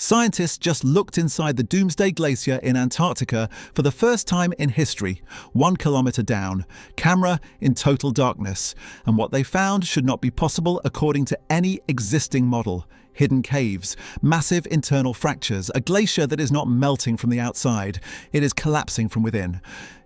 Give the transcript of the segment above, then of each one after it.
Scientists just looked inside the Doomsday Glacier in Antarctica for the first time in history, 1 kilometer down, camera in total darkness, and what they found should not be possible according to any existing model. Hidden caves, massive internal fractures, a glacier that is not melting from the outside, it is collapsing from within.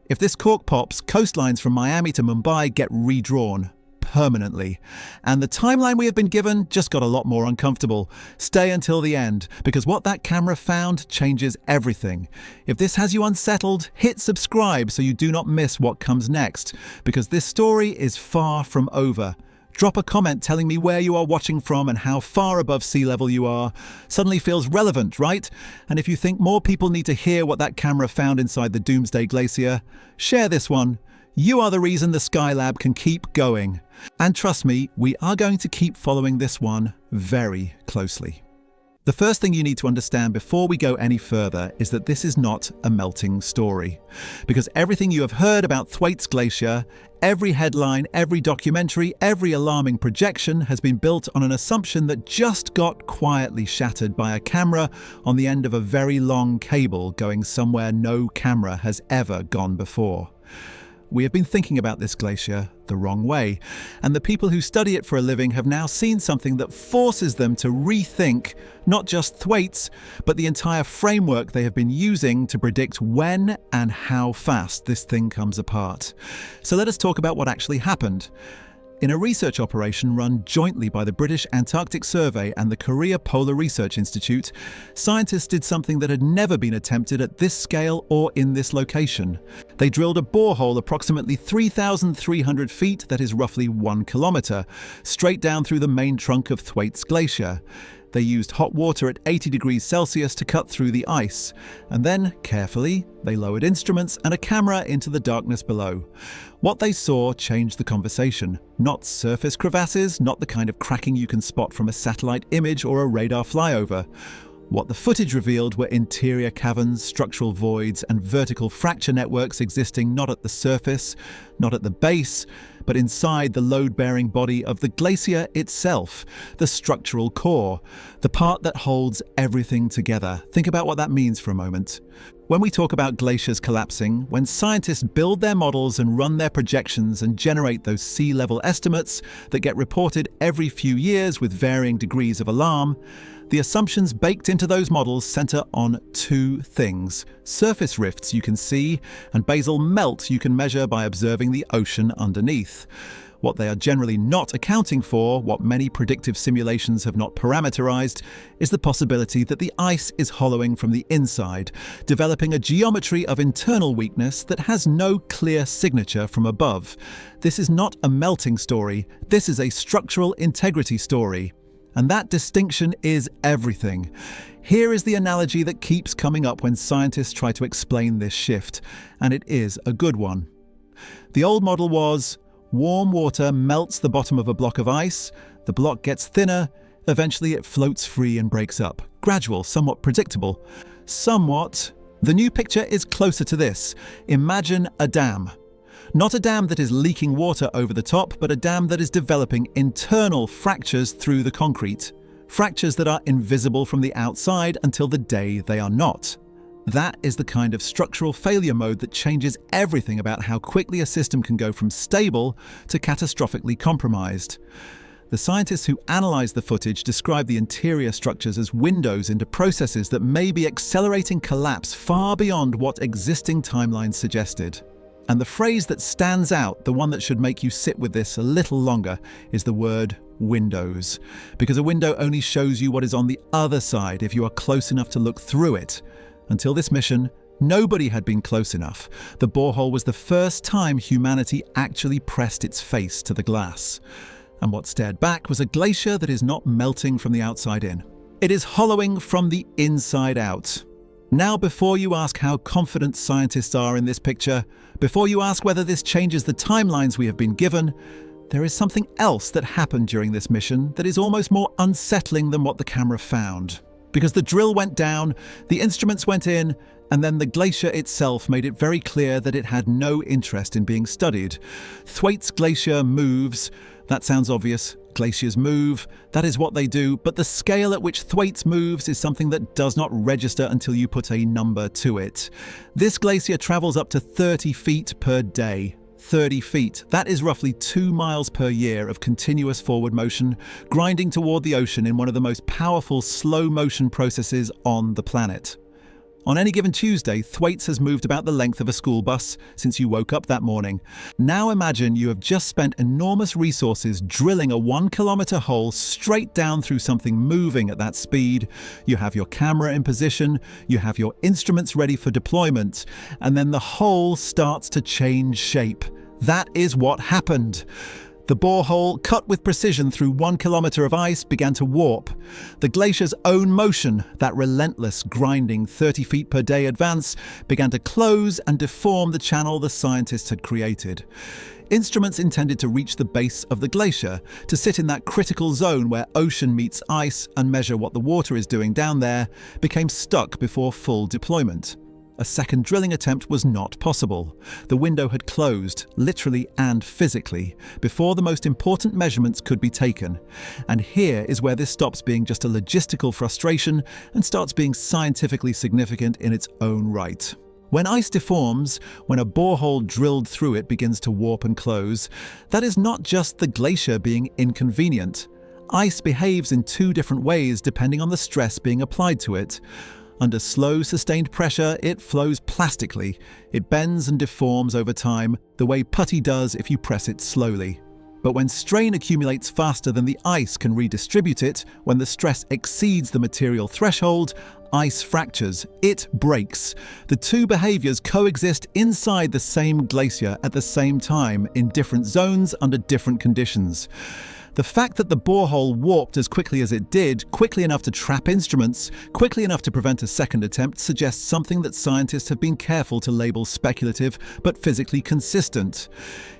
If this cork pops, coastlines from Miami to Mumbai get redrawn. Permanently. And the timeline we have been given just got a lot more uncomfortable. Stay until the end, because what that camera found changes everything. If this has you unsettled, hit subscribe so you do not miss what comes next, because this story is far from over. Drop a comment telling me where you are watching from and how far above sea level you are. Suddenly feels relevant, right? And if you think more people need to hear what that camera found inside the Doomsday Glacier, share this one. You are the reason the Skylab can keep going. And trust me, we are going to keep following this one very closely. The first thing you need to understand before we go any further is that this is not a melting story. Because everything you have heard about Thwaites Glacier, every headline, every documentary, every alarming projection has been built on an assumption that just got quietly shattered by a camera on the end of a very long cable going somewhere no camera has ever gone before. We have been thinking about this glacier the wrong way, and the people who study it for a living have now seen something that forces them to rethink not just Thwaites, but the entire framework they have been using to predict when and how fast this thing comes apart. So let us talk about what actually happened. In a research operation run jointly by the British Antarctic Survey and the Korea Polar Research Institute, scientists did something that had never been attempted at this scale or in this location. They drilled a borehole approximately 3,300 feet, that is roughly 1 kilometer, straight down through the main trunk of Thwaites Glacier. They used hot water at 80 degrees Celsius to cut through the ice, and then, carefully, they lowered instruments and a camera into the darkness below. What they saw changed the conversation. Not surface crevasses, not the kind of cracking you can spot from a satellite image or a radar flyover. What the footage revealed were interior caverns, structural voids, and vertical fracture networks existing not at the surface, not at the base, but inside the load-bearing body of the glacier itself, the structural core, the part that holds everything together. Think about what that means for a moment. When we talk about glaciers collapsing, when scientists build their models and run their projections and generate those sea level estimates that get reported every few years with varying degrees of alarm, the assumptions baked into those models center on two things: surface rifts you can see, and basal melt you can measure by observing the ocean underneath. What they are generally not accounting for, what many predictive simulations have not parameterized, is the possibility that the ice is hollowing from the inside, developing a geometry of internal weakness that has no clear signature from above. This is not a melting story, this is a structural integrity story. And that distinction is everything. Here is the analogy that keeps coming up when scientists try to explain this shift, and it is a good one. The old model was: warm water melts the bottom of a block of ice, the block gets thinner, eventually it floats free and breaks up. Gradual, somewhat predictable. Somewhat. The new picture is closer to this. Imagine a dam. Not a dam that is leaking water over the top, but a dam that is developing internal fractures through the concrete. Fractures that are invisible from the outside until the day they are not. That is the kind of structural failure mode that changes everything about how quickly a system can go from stable to catastrophically compromised. The scientists who analyzed the footage describe the interior structures as windows into processes that may be accelerating collapse far beyond what existing timelines suggested. And the phrase that stands out, the one that should make you sit with this a little longer, is the word windows. Because a window only shows you what is on the other side if you are close enough to look through it. Until this mission, nobody had been close enough. The borehole was the first time humanity actually pressed its face to the glass. And what stared back was a glacier that is not melting from the outside in. It is hollowing from the inside out. Now, before you ask how confident scientists are in this picture, before you ask whether this changes the timelines we have been given, there is something else that happened during this mission that is almost more unsettling than what the camera found. Because the drill went down, the instruments went in, and then the glacier itself made it very clear that it had no interest in being studied. Thwaites Glacier moves, that sounds obvious, Glaciers move, that is what they do, but the scale at which Thwaites moves is something that does not register until you put a number to it. This glacier travels up to 30 feet per day. 30 feet. That is roughly 2 miles per year of continuous forward motion, grinding toward the ocean in one of the most powerful slow motion processes on the planet. On any given Tuesday, Thwaites has moved about the length of a school bus since you woke up that morning. Now imagine you have just spent enormous resources drilling a 1-kilometer hole straight down through something moving at that speed. You have your camera in position, you have your instruments ready for deployment, and then the hole starts to change shape. That is what happened. The borehole, cut with precision through 1 kilometer of ice, began to warp. The glacier's own motion, that relentless, grinding 30 feet per day advance, began to close and deform the channel the scientists had created. Instruments intended to reach the base of the glacier, to sit in that critical zone where ocean meets ice and measure what the water is doing down there, became stuck before full deployment. A second drilling attempt was not possible. The window had closed, literally and physically, before the most important measurements could be taken. And here is where this stops being just a logistical frustration and starts being scientifically significant in its own right. When ice deforms, when a borehole drilled through it begins to warp and close, that is not just the glacier being inconvenient. Ice behaves in 2 different ways depending on the stress being applied to it. Under slow, sustained pressure, it flows plastically. It bends and deforms over time, the way putty does if you press it slowly. But when strain accumulates faster than the ice can redistribute it, when the stress exceeds the material threshold, ice fractures. It breaks. The 2 behaviors coexist inside the same glacier at the same time, in different zones under different conditions. The fact that the borehole warped as quickly as it did, quickly enough to trap instruments, quickly enough to prevent a second attempt, suggests something that scientists have been careful to label speculative but physically consistent.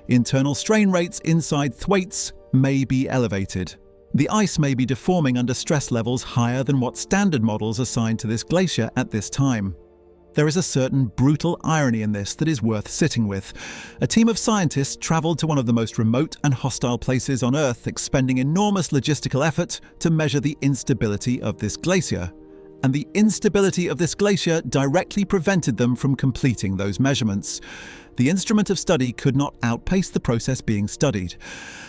Internal strain rates inside Thwaites may be elevated. The ice may be deforming under stress levels higher than what standard models assign to this glacier at this time. There is a certain brutal irony in this that is worth sitting with. A team of scientists travelled to one of the most remote and hostile places on Earth, expending enormous logistical effort to measure the instability of this glacier. And the instability of this glacier directly prevented them from completing those measurements. The instrument of study could not outpace the process being studied.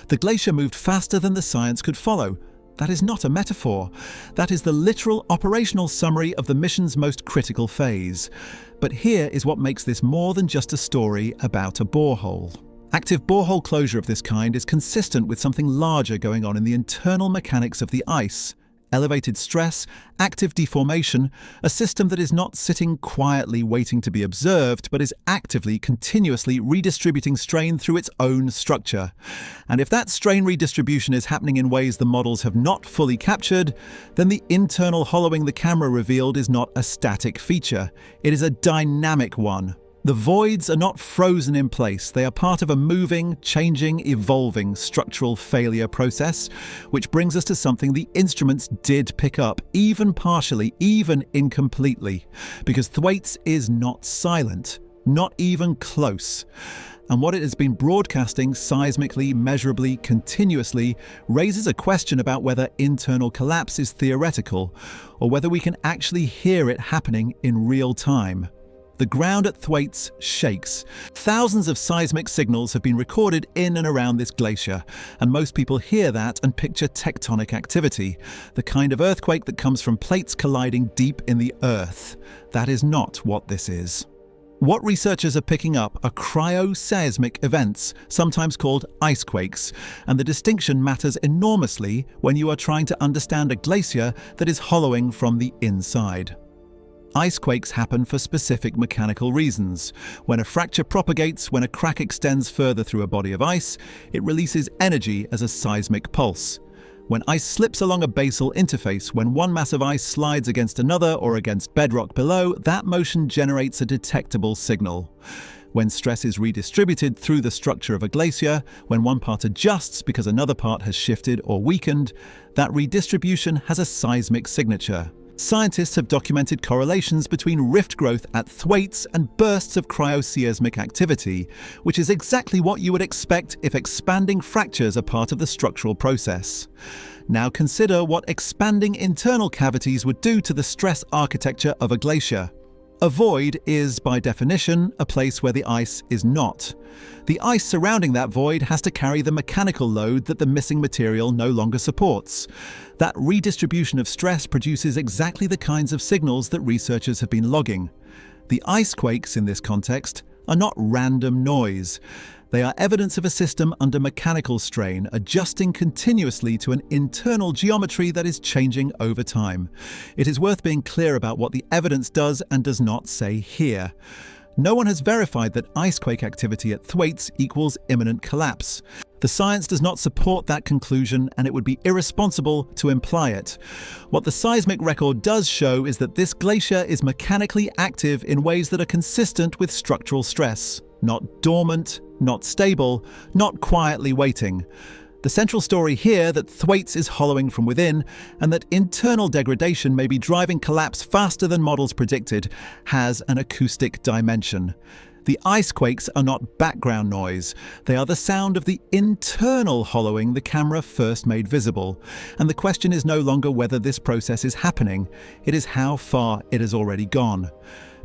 The glacier moved faster than the science could follow. That is not a metaphor. That is the literal operational summary of the mission's most critical phase. But here is what makes this more than just a story about a borehole. Active borehole closure of this kind is consistent with something larger going on in the internal mechanics of the ice. Elevated stress, active deformation, a system that is not sitting quietly waiting to be observed, but is actively, continuously redistributing strain through its own structure. And if that strain redistribution is happening in ways the models have not fully captured, then the internal hollowing the camera revealed is not a static feature. It is a dynamic one. The voids are not frozen in place. They are part of a moving, changing, evolving structural failure process, which brings us to something the instruments did pick up, even partially, even incompletely, because Thwaites is not silent, not even close. And what it has been broadcasting seismically, measurably, continuously raises a question about whether internal collapse is theoretical, or whether we can actually hear it happening in real time. The ground at Thwaites shakes. Thousands of seismic signals have been recorded in and around this glacier, and most people hear that and picture tectonic activity, the kind of earthquake that comes from plates colliding deep in the earth. That is not what this is. What researchers are picking up are cryoseismic events, sometimes called icequakes, and the distinction matters enormously when you are trying to understand a glacier that is hollowing from the inside. Icequakes happen for specific mechanical reasons. When a fracture propagates, when a crack extends further through a body of ice, it releases energy as a seismic pulse. When ice slips along a basal interface, when one mass of ice slides against another or against bedrock below, that motion generates a detectable signal. When stress is redistributed through the structure of a glacier, when one part adjusts because another part has shifted or weakened, that redistribution has a seismic signature. Scientists have documented correlations between rift growth at Thwaites and bursts of cryoseismic activity, which is exactly what you would expect if expanding fractures are part of the structural process. Now consider what expanding internal cavities would do to the stress architecture of a glacier. A void is, by definition, a place where the ice is not. The ice surrounding that void has to carry the mechanical load that the missing material no longer supports. That redistribution of stress produces exactly the kinds of signals that researchers have been logging. The ice quakes, in this context, are not random noise. They are evidence of a system under mechanical strain, adjusting continuously to an internal geometry that is changing over time. It is worth being clear about what the evidence does and does not say here. No one has verified that icequake activity at Thwaites equals imminent collapse. The science does not support that conclusion, and it would be irresponsible to imply it. What the seismic record does show is that this glacier is mechanically active in ways that are consistent with structural stress. Not dormant, not stable, not quietly waiting. The central story here that Thwaites is hollowing from within and that internal degradation may be driving collapse faster than models predicted has an acoustic dimension. The ice quakes are not background noise. They are the sound of the internal hollowing the camera first made visible. And the question is no longer whether this process is happening, it is how far it has already gone.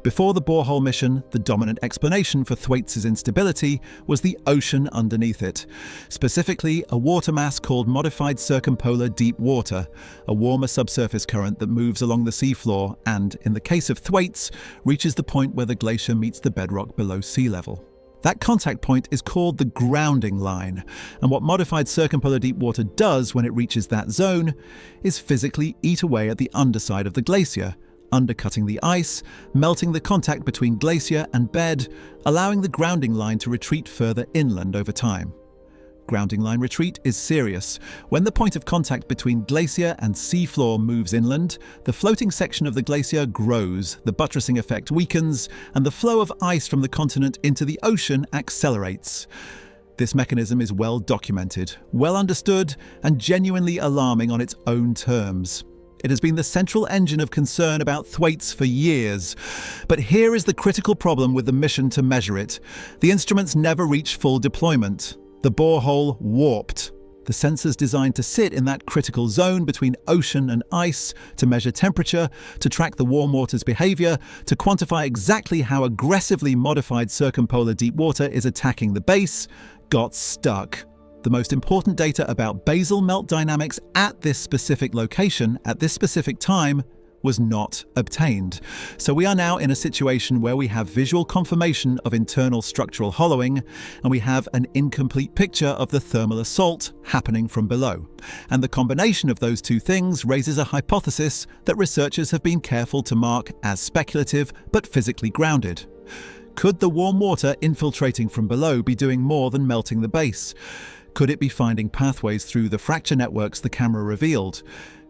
Before the borehole mission, the dominant explanation for Thwaites' instability was the ocean underneath it. Specifically, a water mass called modified circumpolar deep water, a warmer subsurface current that moves along the seafloor and, in the case of Thwaites, reaches the point where the glacier meets the bedrock below sea level. That contact point is called the grounding line, and what modified circumpolar deep water does when it reaches that zone is physically eat away at the underside of the glacier, undercutting the ice, melting the contact between glacier and bed, allowing the grounding line to retreat further inland over time. Grounding line retreat is serious. When the point of contact between glacier and seafloor moves inland, the floating section of the glacier grows, the buttressing effect weakens, and the flow of ice from the continent into the ocean accelerates. This mechanism is well documented, well understood, and genuinely alarming on its own terms. It has been the central engine of concern about Thwaites for years. But here is the critical problem with the mission to measure it. The instruments never reach full deployment. The borehole warped. The sensors designed to sit in that critical zone between ocean and ice, to measure temperature, to track the warm water's behavior, to quantify exactly how aggressively modified circumpolar deep water is attacking the base, got stuck. The most important data about basal melt dynamics at this specific location, at this specific time, was not obtained. So we are now in a situation where we have visual confirmation of internal structural hollowing, and we have an incomplete picture of the thermal assault happening from below. And the combination of those two things raises a hypothesis that researchers have been careful to mark as speculative but physically grounded. Could the warm water infiltrating from below be doing more than melting the base? Could it be finding pathways through the fracture networks the camera revealed?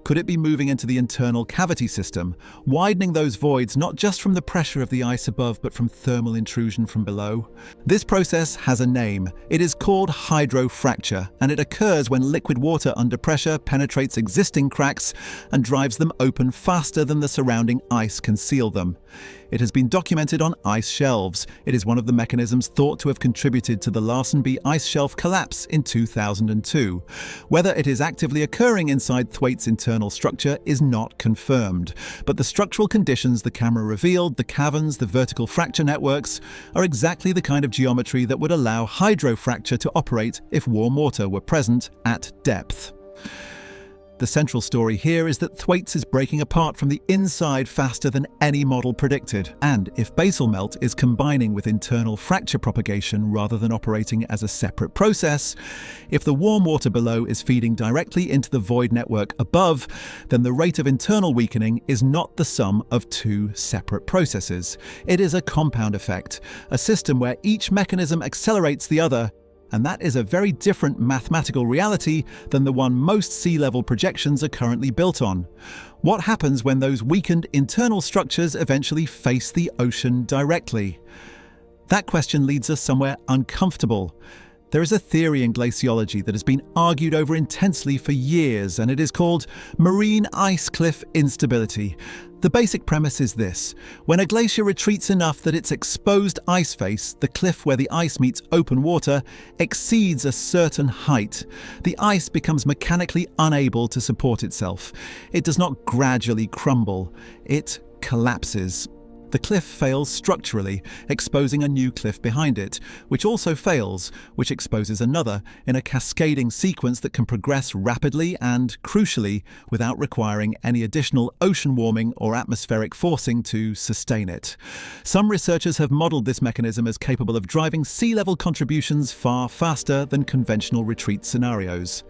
Could it be moving into the internal cavity system, widening those voids not just from the pressure of the ice above but from thermal intrusion from below? This process has a name. It is called hydrofracture, and it occurs when liquid water under pressure penetrates existing cracks and drives them open faster than the surrounding ice can seal them. It has been documented on ice shelves. It is one of the mechanisms thought to have contributed to the Larsen B ice shelf collapse in 2002. Whether it is actively occurring inside Thwaites' internal structure is not confirmed, but the structural conditions the camera revealed, the caverns, the vertical fracture networks, are exactly the kind of geometry that would allow hydrofracture to operate if warm water were present at depth. The central story here is that Thwaites is breaking apart from the inside faster than any model predicted. And if basal melt is combining with internal fracture propagation rather than operating as a separate process, if the warm water below is feeding directly into the void network above, then the rate of internal weakening is not the sum of two separate processes. It is a compound effect, a system where each mechanism accelerates the other. And that is a very different mathematical reality than the one most sea level projections are currently built on. What happens when those weakened internal structures eventually face the ocean directly? That question leads us somewhere uncomfortable. There is a theory in glaciology that has been argued over intensely for years, and it is called marine ice cliff instability. The basic premise is this: when a glacier retreats enough that its exposed ice face, the cliff where the ice meets open water, exceeds a certain height, the ice becomes mechanically unable to support itself. It does not gradually crumble, it collapses. The cliff fails structurally, exposing a new cliff behind it, which also fails, which exposes another, in a cascading sequence that can progress rapidly and, crucially, without requiring any additional ocean warming or atmospheric forcing to sustain it. Some researchers have modelled this mechanism as capable of driving sea level contributions far faster than conventional retreat scenarios.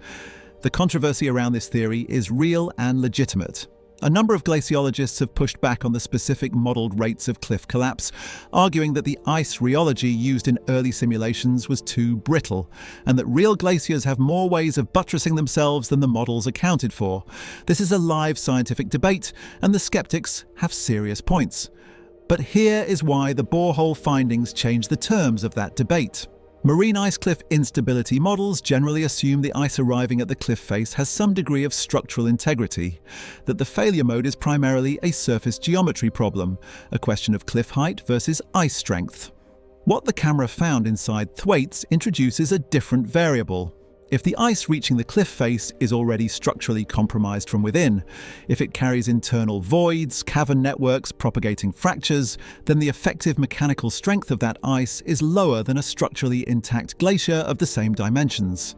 The controversy around this theory is real and legitimate. A number of glaciologists have pushed back on the specific modelled rates of cliff collapse, arguing that the ice rheology used in early simulations was too brittle, and that real glaciers have more ways of buttressing themselves than the models accounted for. This is a live scientific debate, and the skeptics have serious points. But here is why the borehole findings change the terms of that debate. Marine ice cliff instability models generally assume the ice arriving at the cliff face has some degree of structural integrity, that the failure mode is primarily a surface geometry problem, a question of cliff height versus ice strength. What the camera found inside Thwaites introduces a different variable. If the ice reaching the cliff face is already structurally compromised from within, if it carries internal voids, cavern networks propagating fractures, then the effective mechanical strength of that ice is lower than a structurally intact glacier of the same dimensions.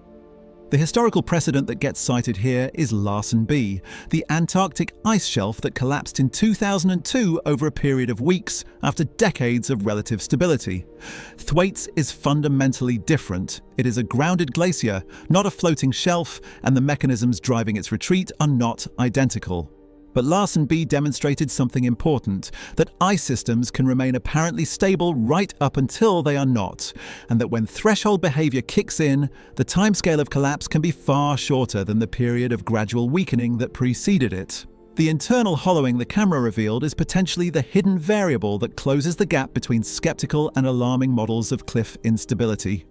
The historical precedent that gets cited here is Larsen B, the Antarctic ice shelf that collapsed in 2002 over a period of weeks after decades of relative stability. Thwaites is fundamentally different. It is a grounded glacier, not a floating shelf, and the mechanisms driving its retreat are not identical. But Larsen B demonstrated something important, that ice systems can remain apparently stable right up until they are not, and that when threshold behavior kicks in, the timescale of collapse can be far shorter than the period of gradual weakening that preceded it. The internal hollowing the camera revealed is potentially the hidden variable that closes the gap between skeptical and alarming models of cliff instability.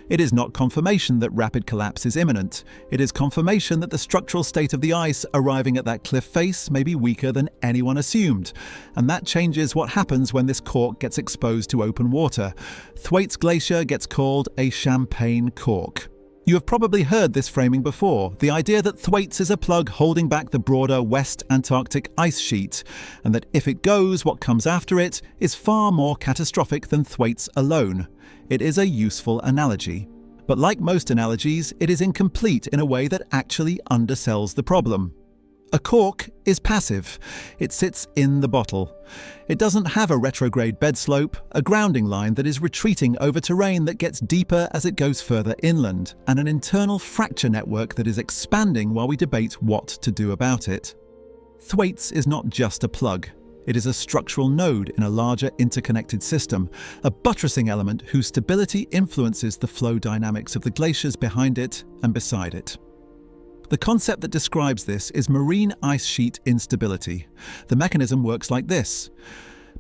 It is not confirmation that rapid collapse is imminent. It is confirmation that the structural state of the ice arriving at that cliff face may be weaker than anyone assumed. And that changes what happens when this cork gets exposed to open water. Thwaites Glacier gets called a champagne cork. You have probably heard this framing before, the idea that Thwaites is a plug holding back the broader West Antarctic Ice Sheet, and that if it goes, what comes after it is far more catastrophic than Thwaites alone. It is a useful analogy. But like most analogies, it is incomplete in a way that actually undersells the problem. A cork is passive. It sits in the bottle. It doesn't have a retrograde bed slope, a grounding line that is retreating over terrain that gets deeper as it goes further inland, and an internal fracture network that is expanding while we debate what to do about it. Thwaites is not just a plug. It is a structural node in a larger interconnected system, a buttressing element whose stability influences the flow dynamics of the glaciers behind it and beside it. The concept that describes this is marine ice sheet instability. The mechanism works like this.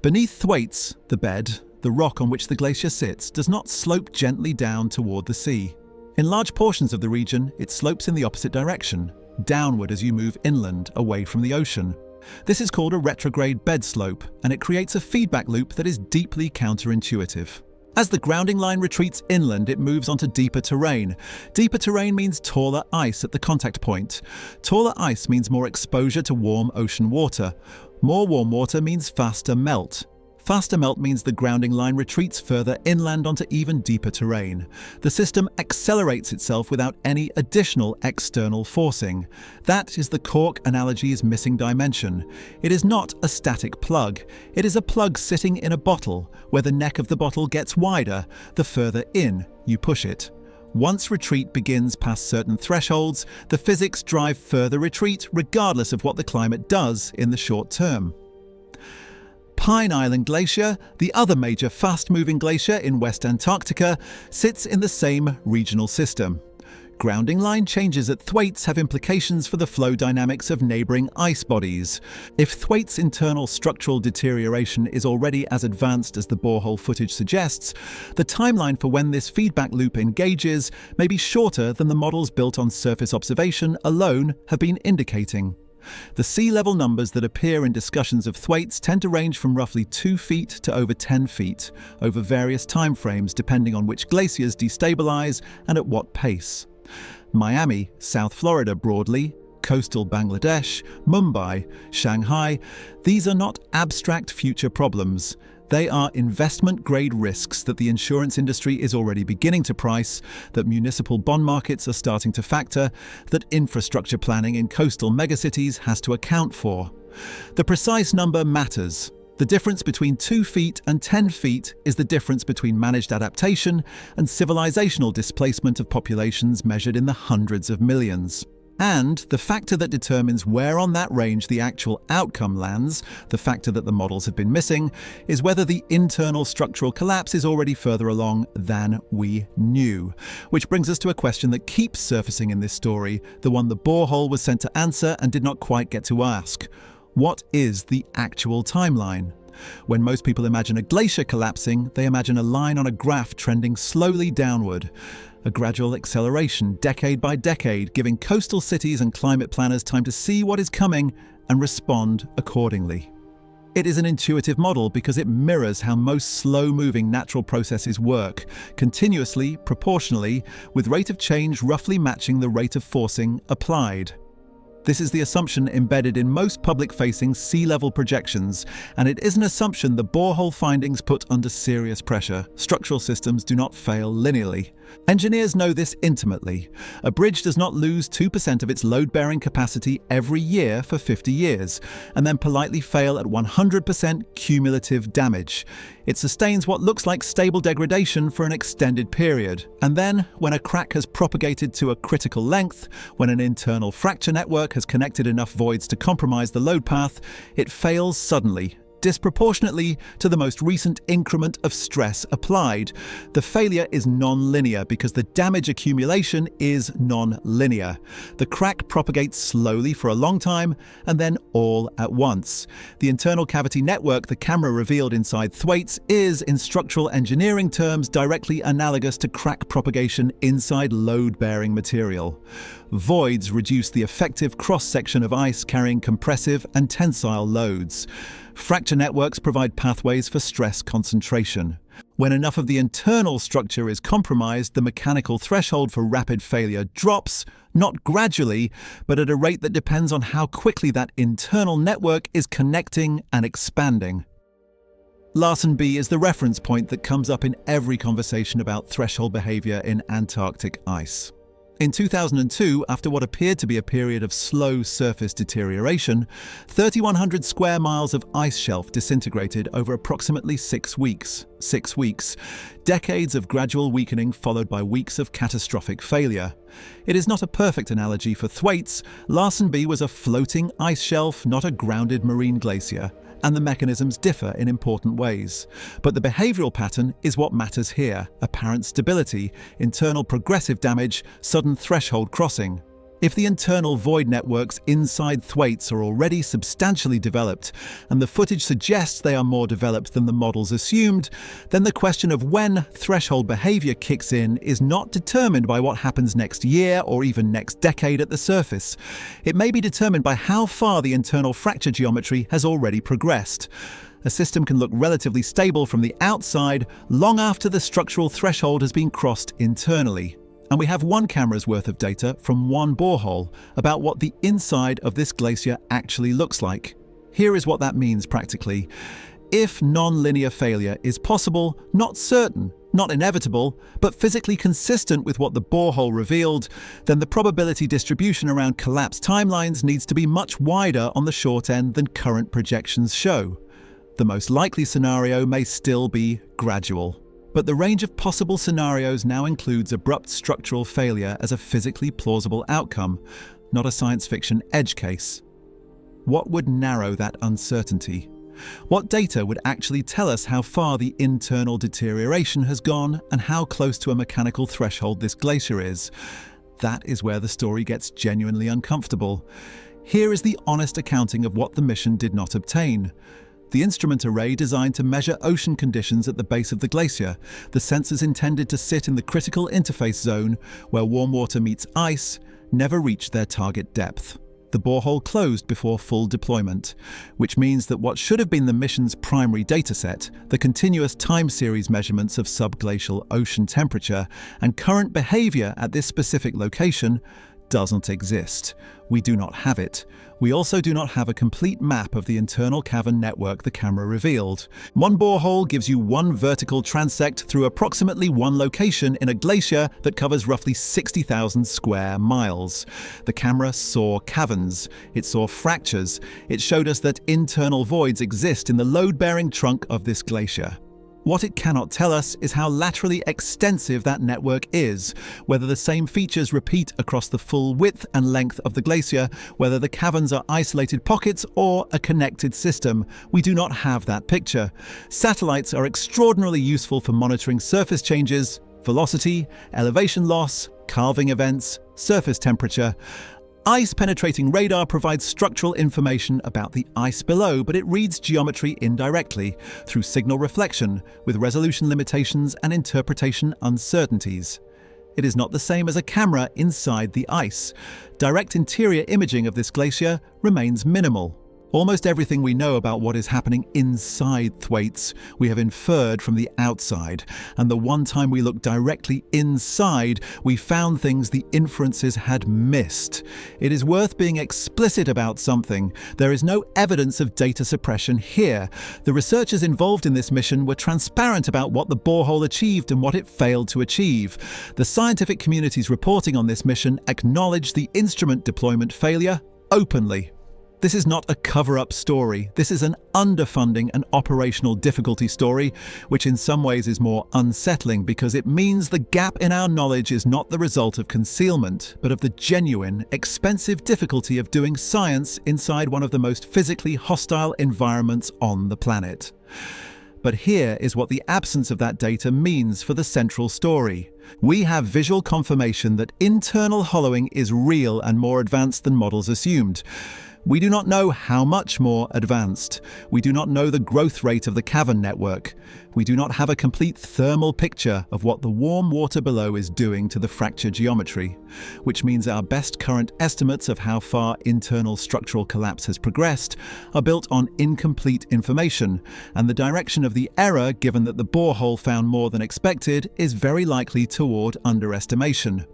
Beneath Thwaites, the bed, the rock on which the glacier sits, does not slope gently down toward the sea. In large portions of the region, it slopes in the opposite direction, downward as you move inland, away from the ocean. This is called a retrograde bed slope, and it creates a feedback loop that is deeply counterintuitive. As the grounding line retreats inland, it moves onto deeper terrain. Deeper terrain means taller ice at the contact point. Taller ice means more exposure to warm ocean water. More warm water means faster melt. Faster melt means the grounding line retreats further inland onto even deeper terrain. The system accelerates itself without any additional external forcing. That is the cork analogy's missing dimension. It is not a static plug. It is a plug sitting in a bottle, where the neck of the bottle gets wider the further in you push it. Once retreat begins past certain thresholds, the physics drive further retreat regardless of what the climate does in the short term. Pine Island Glacier, the other major fast-moving glacier in West Antarctica, sits in the same regional system. grounding line changes at Thwaites have implications for the flow dynamics of neighbouring ice bodies. If Thwaites' internal structural deterioration is already as advanced as the borehole footage suggests, the timeline for when this feedback loop engages may be shorter than the models built on surface observation alone have been indicating. The sea level numbers that appear in discussions of Thwaites tend to range from roughly 2 feet to over 10 feet, over various timeframes depending on which glaciers destabilize and at what pace. Miami, South Florida broadly, coastal Bangladesh, Mumbai, Shanghai, these are not abstract future problems. They are investment-grade risks that the insurance industry is already beginning to price, that municipal bond markets are starting to factor, that infrastructure planning in coastal megacities has to account for. The precise number matters. The difference between 2 feet and 10 feet is the difference between managed adaptation and civilizational displacement of populations measured in the hundreds of millions. And the factor that determines where on that range the actual outcome lands, the factor that the models have been missing, is whether the internal structural collapse is already further along than we knew. Which brings us to a question that keeps surfacing in this story, the one the borehole was sent to answer and did not quite get to ask. What is the actual timeline? When most people imagine a glacier collapsing, they imagine a line on a graph trending slowly downward. A gradual acceleration, decade by decade, giving coastal cities and climate planners time to see what is coming and respond accordingly. It is an intuitive model because it mirrors how most slow-moving natural processes work, continuously, proportionally, with rate of change roughly matching the rate of forcing applied. This is the assumption embedded in most public-facing sea-level projections, and it is an assumption the borehole findings put under serious pressure. Structural systems do not fail linearly. Engineers know this intimately. A bridge does not lose 2% of its load-bearing capacity every year for 50 years, and then politely fail at 100% cumulative damage. It sustains what looks like stable degradation for an extended period. And then, when a crack has propagated to a critical length, when an internal fracture network has connected enough voids to compromise the load path, it fails suddenly, disproportionately to the most recent increment of stress applied. The failure is non-linear because the damage accumulation is non-linear. The crack propagates slowly for a long time and then all at once. The internal cavity network the camera revealed inside Thwaites is, in structural engineering terms, directly analogous to crack propagation inside load-bearing material. Voids reduce the effective cross-section of ice carrying compressive and tensile loads. Fracture networks provide pathways for stress concentration. When enough of the internal structure is compromised, the mechanical threshold for rapid failure drops, not gradually, but at a rate that depends on how quickly that internal network is connecting and expanding. Larsen B is the reference point that comes up in every conversation about threshold behavior in Antarctic ice. In 2002, after what appeared to be a period of slow surface deterioration, 3,100 square miles of ice shelf disintegrated over approximately 6 weeks. 6 weeks. Decades of gradual weakening followed by weeks of catastrophic failure. It is not a perfect analogy for Thwaites. Larsen B was a floating ice shelf, not a grounded marine glacier, and the mechanisms differ in important ways. But the behavioral pattern is what matters here: apparent stability, internal progressive damage, sudden threshold crossing. If the internal void networks inside Thwaites are already substantially developed, and the footage suggests they are more developed than the models assumed, then the question of when threshold behavior kicks in is not determined by what happens next year or even next decade at the surface. It may be determined by how far the internal fracture geometry has already progressed. A system can look relatively stable from the outside long after the structural threshold has been crossed internally. And we have one camera's worth of data from one borehole about what the inside of this glacier actually looks like. Here is what that means practically. If non-linear failure is possible, not certain, not inevitable, but physically consistent with what the borehole revealed, then the probability distribution around collapse timelines needs to be much wider on the short end than current projections show. The most likely scenario may still be gradual. But the range of possible scenarios now includes abrupt structural failure as a physically plausible outcome, not a science fiction edge case. What would narrow that uncertainty? What data would actually tell us how far the internal deterioration has gone and how close to a mechanical threshold this glacier is? that is where the story gets genuinely uncomfortable. Here is the honest accounting of what the mission did not obtain. The instrument array designed to measure ocean conditions at the base of the glacier, the sensors intended to sit in the critical interface zone where warm water meets ice, never reached their target depth. The borehole closed before full deployment, which means that what should have been the mission's primary dataset, the continuous time series measurements of subglacial ocean temperature and current behavior at this specific location, doesn't exist. We do not have it. We also do not have a complete map of the internal cavern network the camera revealed. One borehole gives you one vertical transect through approximately one location in a glacier that covers roughly 60,000 square miles. The camera saw caverns. It saw fractures. It showed us that internal voids exist in the load-bearing trunk of this glacier. What it cannot tell us is how laterally extensive that network is, whether the same features repeat across the full width and length of the glacier, whether the caverns are isolated pockets or a connected system. We do not have that picture. Satellites are extraordinarily useful for monitoring surface changes, velocity, elevation loss, calving events, surface temperature. Ice-penetrating radar provides structural information about the ice below, but it reads geometry indirectly, through signal reflection, with resolution limitations and interpretation uncertainties. It is not the same as a camera inside the ice. Direct interior imaging of this glacier remains minimal. Almost everything we know about what is happening inside Thwaites, we have inferred from the outside, and the one time we looked directly inside, we found things the inferences had missed. It is worth being explicit about something. There is no evidence of data suppression here. The researchers involved in this mission were transparent about what the borehole achieved and what it failed to achieve. The scientific community's reporting on this mission acknowledged the instrument deployment failure openly. This is not a cover-up story. This is an underfunding and operational difficulty story, which in some ways is more unsettling because it means the gap in our knowledge is not the result of concealment, but of the genuine, expensive difficulty of doing science inside one of the most physically hostile environments on the planet. But here is what the absence of that data means for the central story. We have visual confirmation that internal hollowing is real and more advanced than models assumed. We do not know how much more advanced. We do not know the growth rate of the cavern network. We do not have a complete thermal picture of what the warm water below is doing to the fracture geometry, which means our best current estimates of how far internal structural collapse has progressed are built on incomplete information, and the direction of the error, given that the borehole found more than expected, is very likely toward underestimation.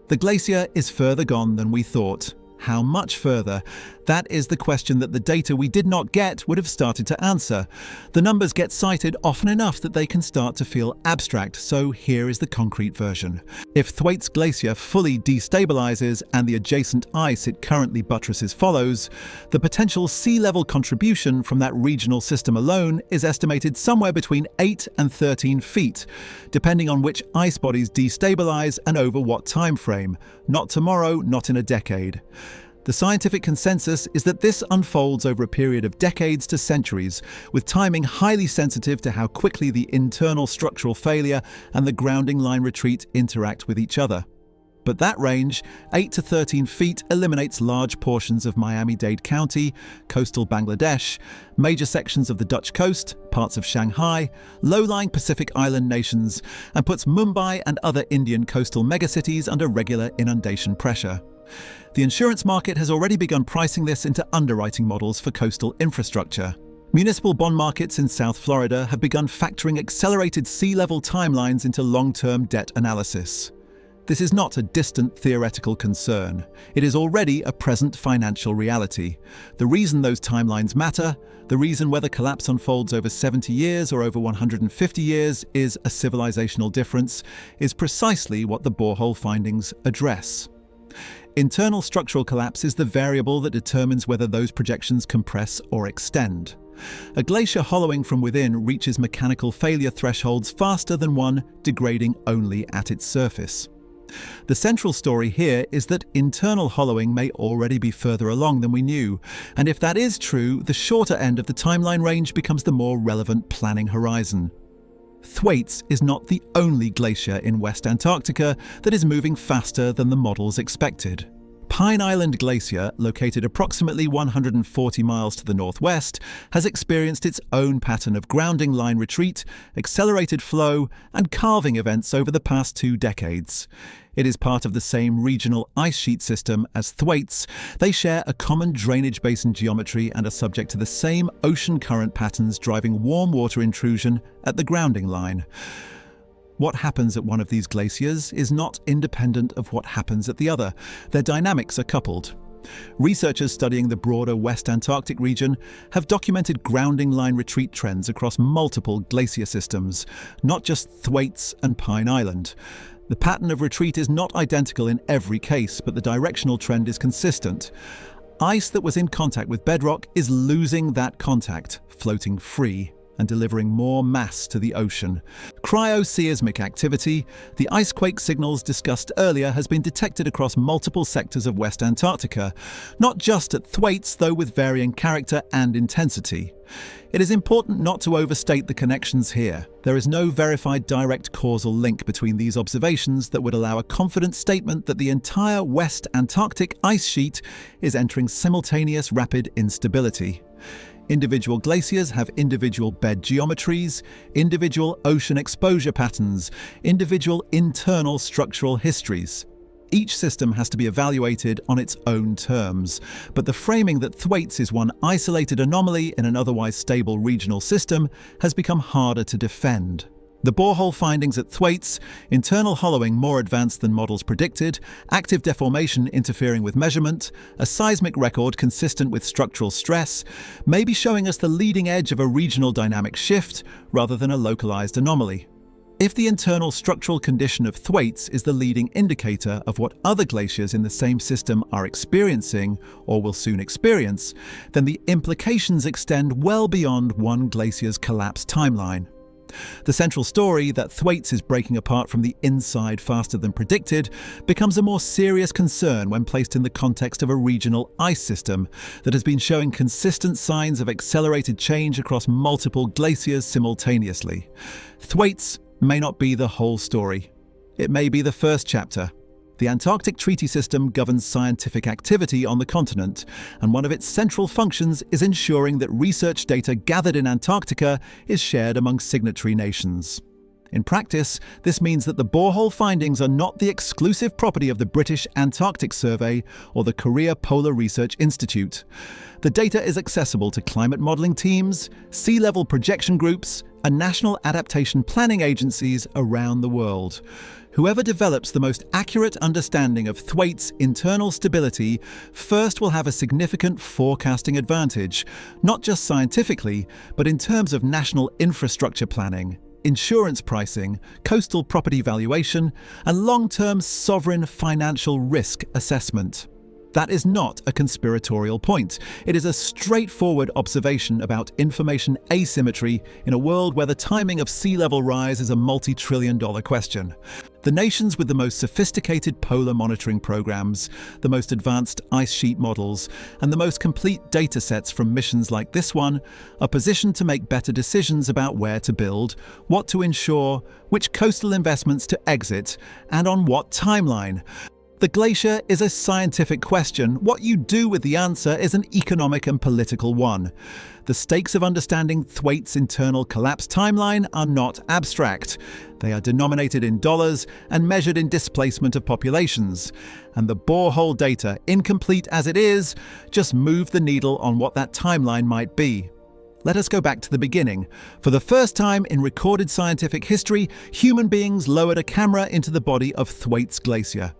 The glacier is further gone than we thought. How much further? That is the question that the data we did not get would have started to answer. The numbers get cited often enough that they can start to feel abstract, so here is the concrete version. If Thwaites Glacier fully destabilizes and the adjacent ice it currently buttresses follows, the potential sea level contribution from that regional system alone is estimated somewhere between 8 and 13 feet, depending on which ice bodies destabilize and over what time frame. Not tomorrow, not in a decade. The scientific consensus is that this unfolds over a period of decades to centuries, with timing highly sensitive to how quickly the internal structural failure and the grounding line retreat interact with each other. But that range, 8 to 13 feet, eliminates large portions of Miami-Dade County, coastal Bangladesh, major sections of the Dutch coast, parts of Shanghai, low-lying Pacific Island nations, and puts Mumbai and other Indian coastal megacities under regular inundation pressure. The insurance market has already begun pricing this into underwriting models for coastal infrastructure. Municipal bond markets in South Florida have begun factoring accelerated sea level timelines into long-term debt analysis. This is not a distant theoretical concern. It is already a present financial reality. The reason those timelines matter, the reason whether collapse unfolds over 70 years or over 150 years is a civilizational difference, is precisely what the borehole findings address. Internal structural collapse is the variable that determines whether those projections compress or extend. A glacier hollowing from within reaches mechanical failure thresholds faster than one degrading only at its surface. The central story here is that internal hollowing may already be further along than we knew, and if that is true, the shorter end of the timeline range becomes the more relevant planning horizon. Thwaites is not the only glacier in West Antarctica that is moving faster than the models expected. Pine Island Glacier, located approximately 140 miles to the northwest, has experienced its own pattern of grounding line retreat, accelerated flow, and calving events over the past 2 decades. It is part of the same regional ice sheet system as Thwaites. They share a common drainage basin geometry and are subject to the same ocean current patterns driving warm water intrusion at the grounding line. What happens at one of these glaciers is not independent of what happens at the other. Their dynamics are coupled. Researchers studying the broader West Antarctic region have documented grounding line retreat trends across multiple glacier systems, not just Thwaites and Pine Island. The pattern of retreat is not identical in every case, but the directional trend is consistent. Ice that was in contact with bedrock is losing that contact, floating free, and delivering more mass to the ocean. Cryoseismic activity, the icequake signals discussed earlier, has been detected across multiple sectors of West Antarctica, not just at Thwaites, though with varying character and intensity. It is important not to overstate the connections here. There is no verified direct causal link between these observations that would allow a confident statement that the entire West Antarctic ice sheet is entering simultaneous rapid instability. Individual glaciers have individual bed geometries, individual ocean exposure patterns, individual internal structural histories. Each system has to be evaluated on its own terms, but the framing that Thwaites is one isolated anomaly in an otherwise stable regional system has become harder to defend. The borehole findings at Thwaites, internal hollowing more advanced than models predicted, active deformation interfering with measurement, a seismic record consistent with structural stress, may be showing us the leading edge of a regional dynamic shift rather than a localized anomaly. If the internal structural condition of Thwaites is the leading indicator of what other glaciers in the same system are experiencing or will soon experience, then the implications extend well beyond one glacier's collapse timeline. The central story, that Thwaites is breaking apart from the inside faster than predicted, becomes a more serious concern when placed in the context of a regional ice system that has been showing consistent signs of accelerated change across multiple glaciers simultaneously. Thwaites may not be the whole story. It may be the first chapter. The Antarctic Treaty System governs scientific activity on the continent, and one of its central functions is ensuring that research data gathered in Antarctica is shared among signatory nations. In practice, this means that the borehole findings are not the exclusive property of the British Antarctic Survey or the Korea Polar Research Institute. The data is accessible to climate modelling teams, sea level projection groups, and national adaptation planning agencies around the world. Whoever develops the most accurate understanding of Thwaites' internal stability first will have a significant forecasting advantage, not just scientifically, but in terms of national infrastructure planning, insurance pricing, coastal property valuation, and long-term sovereign financial risk assessment. That is not a conspiratorial point. It is a straightforward observation about information asymmetry in a world where the timing of sea level rise is a multi-trillion-dollar question. The nations with the most sophisticated polar monitoring programs, the most advanced ice sheet models, and the most complete data sets from missions like this one are positioned to make better decisions about where to build, what to insure, which coastal investments to exit, and on what timeline. The glacier is a scientific question. What you do with the answer is an economic and political one. The stakes of understanding Thwaites' internal collapse timeline are not abstract. They are denominated in dollars and measured in displacement of populations. And the borehole data, incomplete as it is, just move the needle on what that timeline might be. Let us go back to the beginning. For the first time in recorded scientific history, human beings lowered a camera into the body of Thwaites Glacier.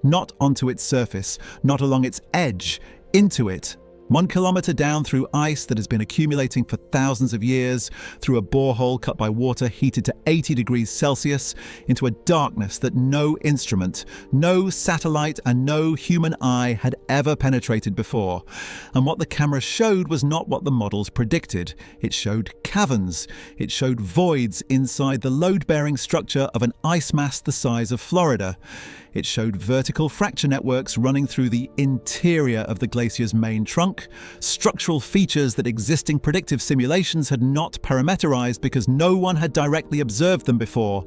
Not onto its surface, not along its edge, into it. 1 kilometer down through ice that has been accumulating for thousands of years, through a borehole cut by water heated to 80 degrees Celsius, into a darkness that no instrument, no satellite, and no human eye had ever penetrated before. And what the camera showed was not what the models predicted. It showed caverns. It showed voids inside the load-bearing structure of an ice mass the size of Florida. It showed vertical fracture networks running through the interior of the glacier's main trunk, structural features that existing predictive simulations had not parameterized because no one had directly observed them before.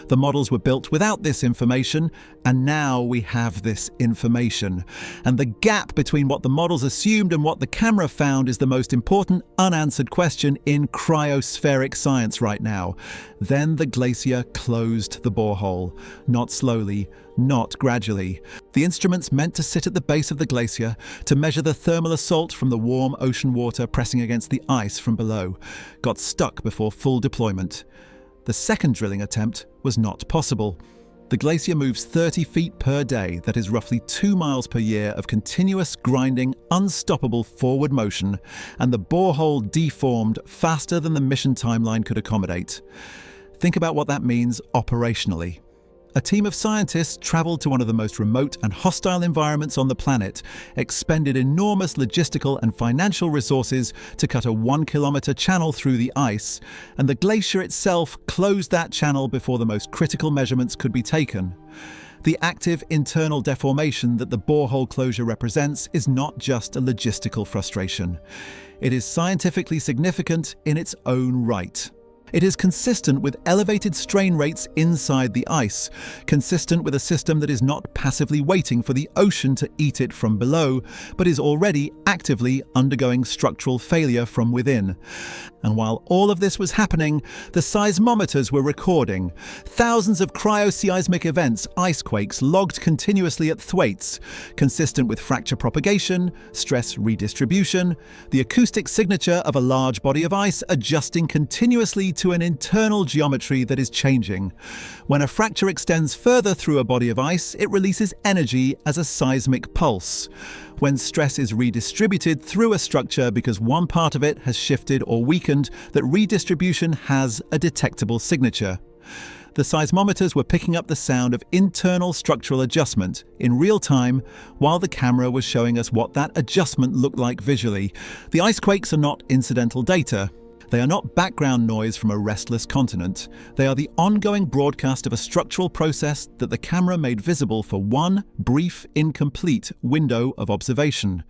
The models were built without this information, and now we have this information. And the gap between what the models assumed and what the camera found is the most important unanswered question in cryospheric science right now. Then the glacier closed the borehole. Not slowly, not gradually. The instruments meant to sit at the base of the glacier to measure the thermal assault from the warm ocean water pressing against the ice from below got stuck before full deployment. The second drilling attempt was not possible. The glacier moves 30 feet per day, that is roughly 2 miles per year of continuous grinding, unstoppable forward motion, and the borehole deformed faster than the mission timeline could accommodate. Think about what that means operationally. A team of scientists traveled to one of the most remote and hostile environments on the planet, expended enormous logistical and financial resources to cut a 1-kilometer channel through the ice, and the glacier itself closed that channel before the most critical measurements could be taken. The active internal deformation that the borehole closure represents is not just a logistical frustration. It is scientifically significant in its own right. It is consistent with elevated strain rates inside the ice, consistent with a system that is not passively waiting for the ocean to eat it from below, but is already actively undergoing structural failure from within. And while all of this was happening, the seismometers were recording. Thousands of cryoseismic events, icequakes, logged continuously at Thwaites, consistent with fracture propagation, stress redistribution, the acoustic signature of a large body of ice adjusting continuously to an internal geometry that is changing. When a fracture extends further through a body of ice, it releases energy as a seismic pulse. When stress is redistributed through a structure because one part of it has shifted or weakened, that redistribution has a detectable signature. The seismometers were picking up the sound of internal structural adjustment in real time while the camera was showing us what that adjustment looked like visually. The icequakes are not incidental data. They are not background noise from a restless continent. They are the ongoing broadcast of a structural process that the camera made visible for one brief, incomplete window of observation.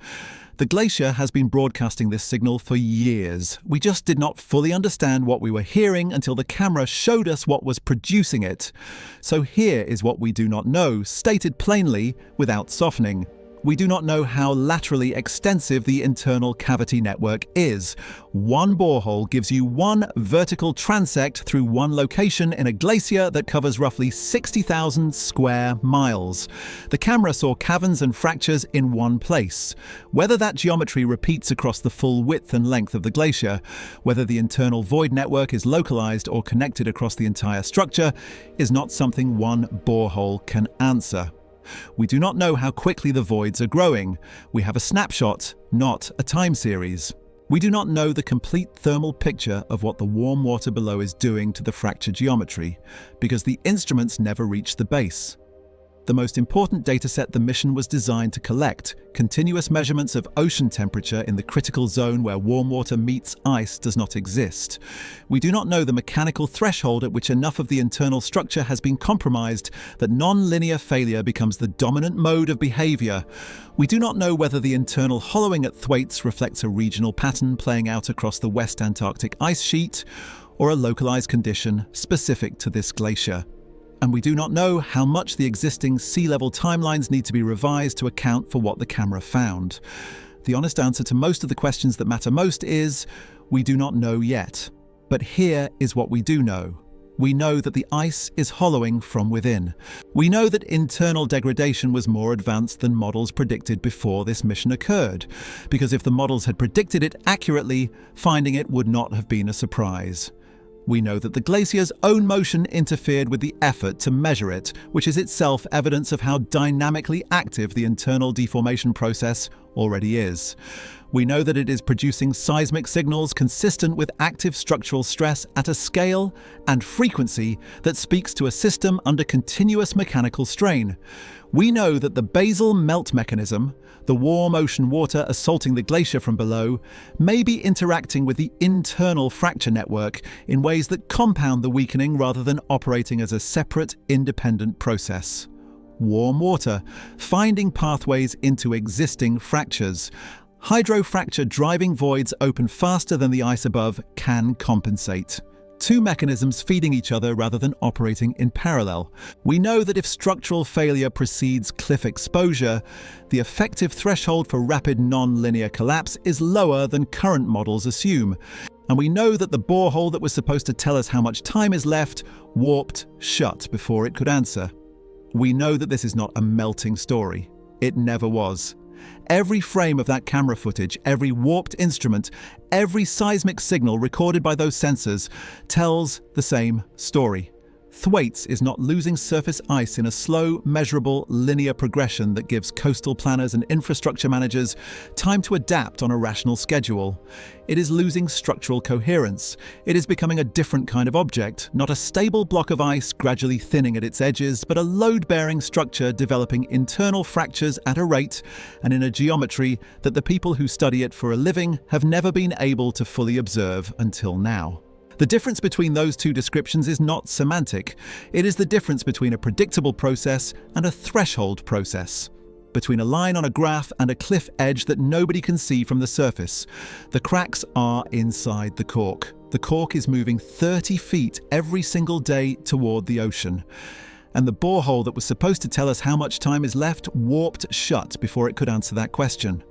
The glacier has been broadcasting this signal for years. We just did not fully understand what we were hearing until the camera showed us what was producing it. So here is what we do not know, stated plainly without softening. We do not know how laterally extensive the internal cavity network is. One borehole gives you one vertical transect through one location in a glacier that covers roughly 60,000 square miles. The camera saw caverns and fractures in one place. Whether that geometry repeats across the full width and length of the glacier, whether the internal void network is localized or connected across the entire structure, is not something one borehole can answer. We do not know how quickly the voids are growing. We have a snapshot, not a time series. We do not know the complete thermal picture of what the warm water below is doing to the fracture geometry, because the instruments never reach the base. The most important dataset the mission was designed to collect, continuous measurements of ocean temperature in the critical zone where warm water meets ice, does not exist. We do not know the mechanical threshold at which enough of the internal structure has been compromised that non-linear failure becomes the dominant mode of behavior. We do not know whether the internal hollowing at Thwaites reflects a regional pattern playing out across the West Antarctic Ice Sheet, or a localized condition specific to this glacier. And we do not know how much the existing sea level timelines need to be revised to account for what the camera found. The honest answer to most of the questions that matter most is, we do not know yet. But here is what we do know. We know that the ice is hollowing from within. We know that internal degradation was more advanced than models predicted before this mission occurred, because if the models had predicted it accurately, finding it would not have been a surprise. We know that the glacier's own motion interfered with the effort to measure it, which is itself evidence of how dynamically active the internal deformation process already is. We know that it is producing seismic signals consistent with active structural stress at a scale and frequency that speaks to a system under continuous mechanical strain. We know that the basal melt mechanism, the warm ocean water assaulting the glacier from below, may be interacting with the internal fracture network in ways that compound the weakening rather than operating as a separate, independent process. warm water, finding pathways into existing fractures. Hydrofracture driving voids open faster than the ice above can compensate. Two mechanisms feeding each other rather than operating in parallel. We know that if structural failure precedes cliff exposure, the effective threshold for rapid non-linear collapse is lower than current models assume. And we know that the borehole that was supposed to tell us how much time is left warped shut before it could answer. We know that this is not a melting story. It never was. Every frame of that camera footage, every warped instrument, every seismic signal recorded by those sensors tells the same story. Thwaites is not losing surface ice in a slow, measurable, linear progression that gives coastal planners and infrastructure managers time to adapt on a rational schedule. It is losing structural coherence. It is becoming a different kind of object, not a stable block of ice gradually thinning at its edges, but a load-bearing structure developing internal fractures at a rate and in a geometry that the people who study it for a living have never been able to fully observe until now. The difference between those two descriptions is not semantic. It is the difference between a predictable process and a threshold process. Between a line on a graph and a cliff edge that nobody can see from the surface. The cracks are inside the cork. The cork is moving 30 feet every single day toward the ocean. And the borehole that was supposed to tell us how much time is left warped shut before it could answer that question.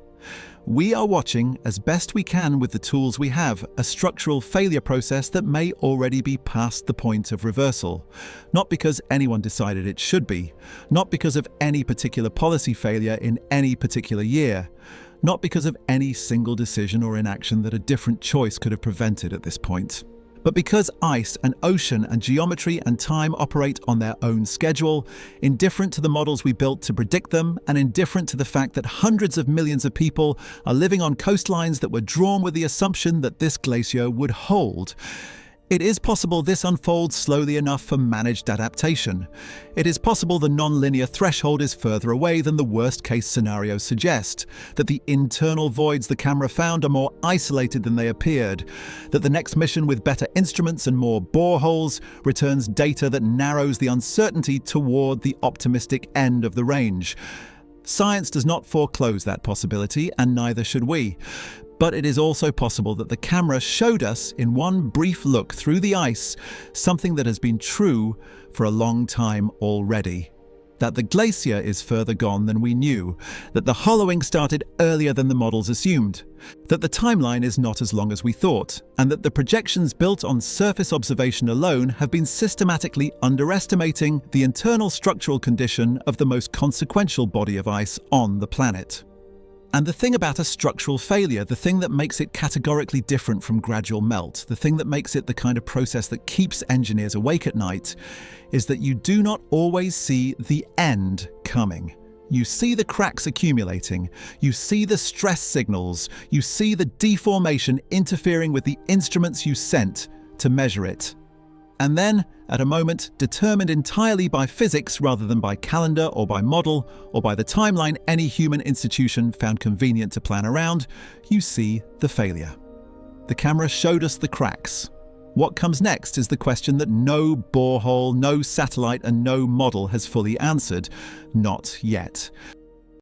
We are watching, as best we can with the tools we have, a structural failure process that may already be past the point of reversal. Not because anyone decided it should be, not because of any particular policy failure in any particular year, not because of any single decision or inaction that a different choice could have prevented at this point. But because ice and ocean and geometry and time operate on their own schedule, indifferent to the models we built to predict them, and indifferent to the fact that hundreds of millions of people are living on coastlines that were drawn with the assumption that this glacier would hold. It is possible this unfolds slowly enough for managed adaptation. It is possible the non-linear threshold is further away than the worst-case scenarios suggest, that the internal voids the camera found are more isolated than they appeared, that the next mission with better instruments and more boreholes returns data that narrows the uncertainty toward the optimistic end of the range. Science does not foreclose that possibility, and neither should we. But it is also possible that the camera showed us, in one brief look through the ice, something that has been true for a long time already. That the glacier is further gone than we knew, that the hollowing started earlier than the models assumed, that the timeline is not as long as we thought, and that the projections built on surface observation alone have been systematically underestimating the internal structural condition of the most consequential body of ice on the planet. And the thing about a structural failure, the thing that makes it categorically different from gradual melt, the thing that makes it the kind of process that keeps engineers awake at night, is that you do not always see the end coming. You see the cracks accumulating, you see the stress signals, you see the deformation interfering with the instruments you sent to measure it. And then, at a moment determined entirely by physics rather than by calendar or by model or by the timeline any human institution found convenient to plan around, you see the failure. The camera showed us the cracks. What comes next is the question that no borehole, no satellite and no model has fully answered. Not yet.